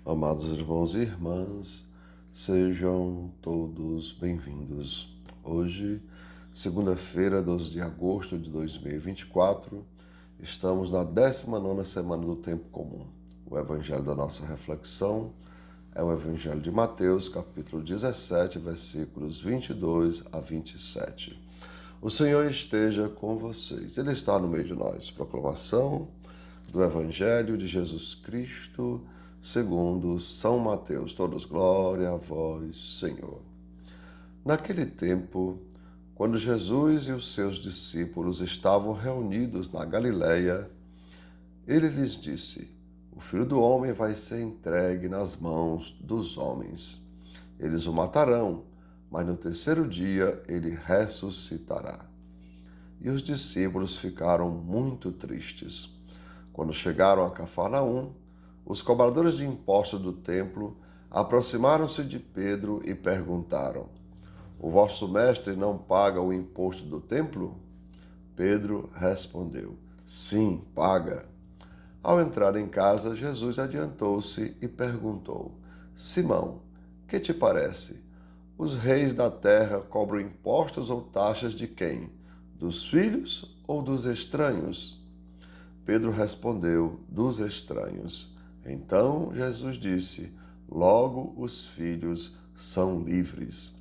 Amados irmãos e irmãs, sejam todos bem-vindos. Hoje, segunda-feira, 12 de agosto de 2024, estamos na 19ª semana do Tempo Comum. O evangelho da nossa reflexão é o evangelho de Mateus, capítulo 17, versículos 22 a 27. O Senhor esteja com vocês. Ele está no meio de nós. Proclamação do Evangelho de Jesus Cristo, segundo São Mateus. Todos glória a vós, Senhor. Naquele tempo, quando Jesus e os seus discípulos estavam reunidos na Galileia, ele lhes disse: O Filho do Homem vai ser entregue nas mãos dos homens. Eles o matarão, mas no terceiro dia ele ressuscitará. E os discípulos ficaram muito tristes. Quando chegaram a Cafarnaum, os cobradores de impostos do templo aproximaram-se de Pedro e perguntaram: O vosso mestre não paga o imposto do templo? Pedro respondeu: Sim, paga. Ao entrar em casa, Jesus adiantou-se e perguntou: Simão, que te parece? Os reis da terra cobram impostos ou taxas de quem? Dos filhos ou dos estranhos? Pedro respondeu: Dos estranhos. Então Jesus disse: Logo os filhos são livres.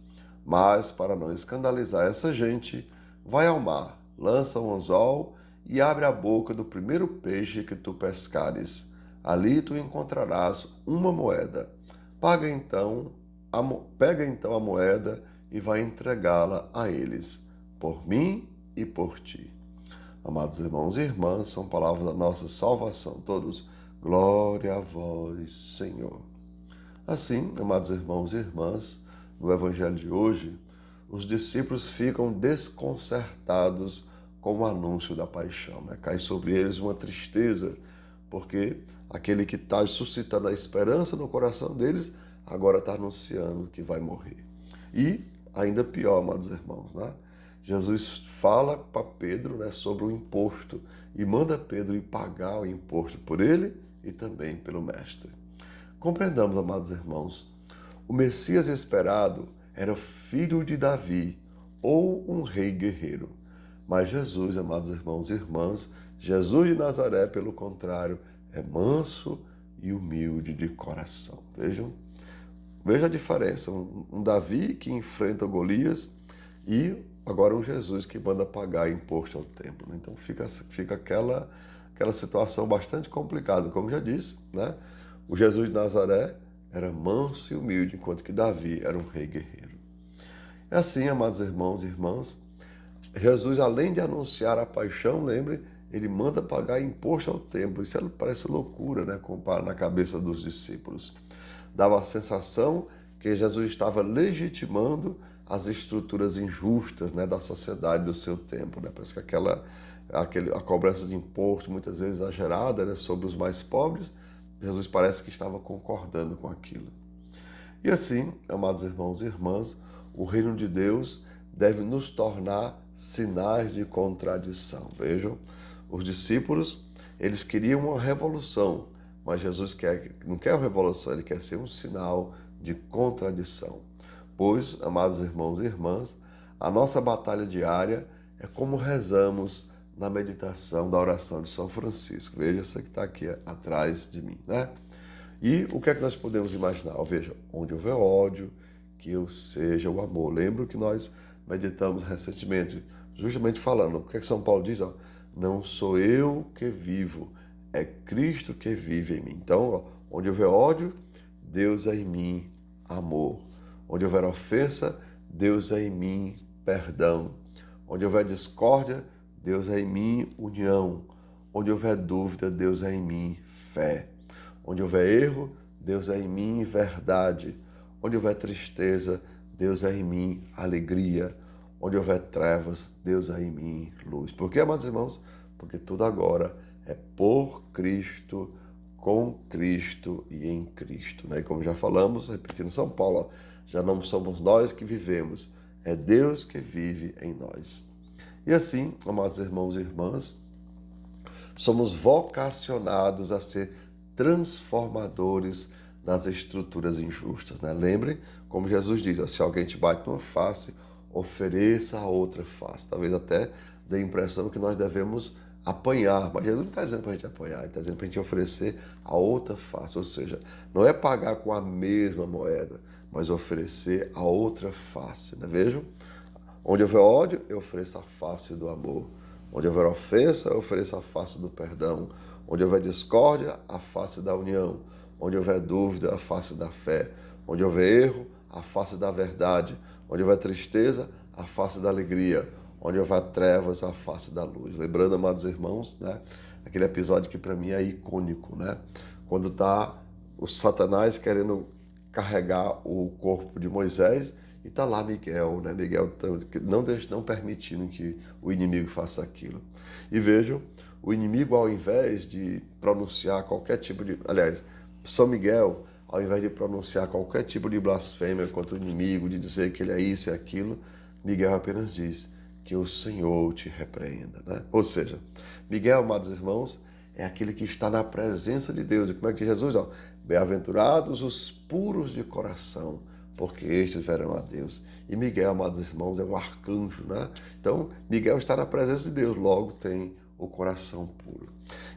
Mas, para não escandalizar essa gente, vai ao mar, lança um anzol e abre a boca do primeiro peixe que tu pescares. Ali tu encontrarás uma moeda. Pega então a moeda e vai entregá-la a eles, por mim e por ti. Amados irmãos e irmãs, são palavras da nossa salvação. Todos, glória a vós, Senhor. Assim, amados irmãos e irmãs, no Evangelho de hoje, os discípulos ficam desconcertados com o anúncio da paixão. Cai sobre eles uma tristeza, porque aquele que está suscitando a esperança no coração deles, agora está anunciando que vai morrer. E, ainda pior, amados irmãos, Jesus fala para Pedro sobre o imposto e manda Pedro ir pagar o imposto por ele e também pelo mestre. Compreendamos, amados irmãos, o Messias esperado era filho de Davi ou um rei guerreiro. Mas Jesus, amados irmãos e irmãs, Jesus de Nazaré, pelo contrário, é manso e humilde de coração. Veja a diferença, um Davi que enfrenta Golias e agora um Jesus que manda pagar imposto ao templo. Então fica aquela situação bastante complicada, como já disse, O Jesus de Nazaré era manso e humilde, enquanto que Davi era um rei guerreiro. É assim, amados irmãos e irmãs, Jesus, além de anunciar a paixão, lembre, ele manda pagar imposto ao templo. Isso parece loucura, na cabeça dos discípulos. Dava a sensação que Jesus estava legitimando as estruturas injustas da sociedade do seu tempo. Parece que a cobrança de imposto, muitas vezes exagerada sobre os mais pobres, Jesus parece que estava concordando com aquilo. E assim, amados irmãos e irmãs, o reino de Deus deve nos tornar sinais de contradição. Vejam, os discípulos, eles queriam uma revolução, mas Jesus não quer uma revolução, ele quer ser um sinal de contradição. Pois, amados irmãos e irmãs, a nossa batalha diária é como rezamos na meditação da oração de São Francisco. Veja, essa que está aqui atrás de mim, E o que é que nós podemos imaginar? Veja, onde houver ódio, que eu seja o amor. Lembro que nós meditamos recentemente, justamente falando, o que é que São Paulo diz? Não sou eu que vivo, é Cristo que vive em mim. Então, onde houver ódio, Deus é em mim amor. Onde houver ofensa, Deus é em mim perdão. Onde houver discórdia, Deus é em mim união. Onde houver dúvida, Deus é em mim fé. Onde houver erro, Deus é em mim verdade. Onde houver tristeza, Deus é em mim alegria. Onde houver trevas, Deus é em mim luz. Por quê, amados irmãos? Porque tudo agora é por Cristo, com Cristo e em Cristo. E como já falamos, repetindo São Paulo, já não somos nós que vivemos, é Deus que vive em nós. E assim, amados irmãos e irmãs, somos vocacionados a ser transformadores das estruturas injustas, né? Lembre, como Jesus diz, se alguém te bate numa face, ofereça a outra face. Talvez até dê a impressão que nós devemos apanhar, mas Jesus não está dizendo para a gente apanhar, ele está dizendo para a gente oferecer a outra face, ou seja, não é pagar com a mesma moeda, mas oferecer a outra face, né? Vejam, onde houver ódio, eu ofereço a face do amor. Onde houver ofensa, eu ofereço a face do perdão. Onde houver discórdia, a face da união. Onde houver dúvida, a face da fé. Onde houver erro, a face da verdade. Onde houver tristeza, a face da alegria. Onde houver trevas, a face da luz. Lembrando, amados irmãos, né, aquele episódio que para mim é icônico, né? Quando está o Satanás querendo carregar o corpo de Moisés, e está lá Miguel, né? Miguel não permitindo que o inimigo faça aquilo. E vejam, o inimigo, ao invés de pronunciar qualquer tipo de... Aliás, São Miguel, ao invés de pronunciar qualquer tipo de blasfêmia contra o inimigo, de dizer que ele é isso e aquilo, Miguel apenas diz que o Senhor te repreenda, né? Ou seja, Miguel, amados irmãos, é aquele que está na presença de Deus. E como é que Jesus diz? Bem-aventurados os puros de coração, porque estes verão a Deus. E Miguel, amados irmãos, é um arcanjo, né? Então, Miguel está na presença de Deus, logo tem o coração puro.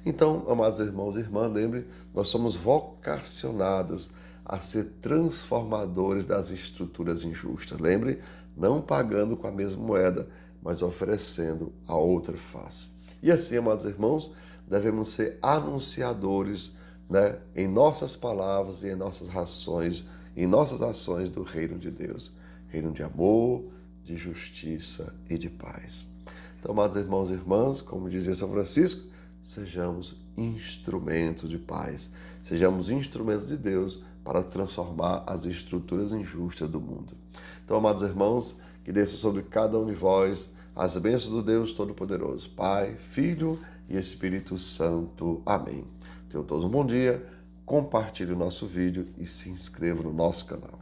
Então, amados irmãos e irmãs, lembre, nós somos vocacionados a ser transformadores das estruturas injustas. Lembre, não pagando com a mesma moeda, mas oferecendo a outra face. E assim, amados irmãos, devemos ser anunciadores, né, em nossas palavras e em nossas ações do reino de Deus. Reino de amor, de justiça e de paz. Então, amados irmãos e irmãs, como dizia São Francisco, sejamos instrumentos de paz. Sejamos instrumentos de Deus para transformar as estruturas injustas do mundo. Então, amados irmãos, que desça sobre cada um de vós as bênçãos do Deus Todo-Poderoso, Pai, Filho e Espírito Santo. Amém. Tenham todos um bom dia, compartilhe o nosso vídeo e se inscreva no nosso canal.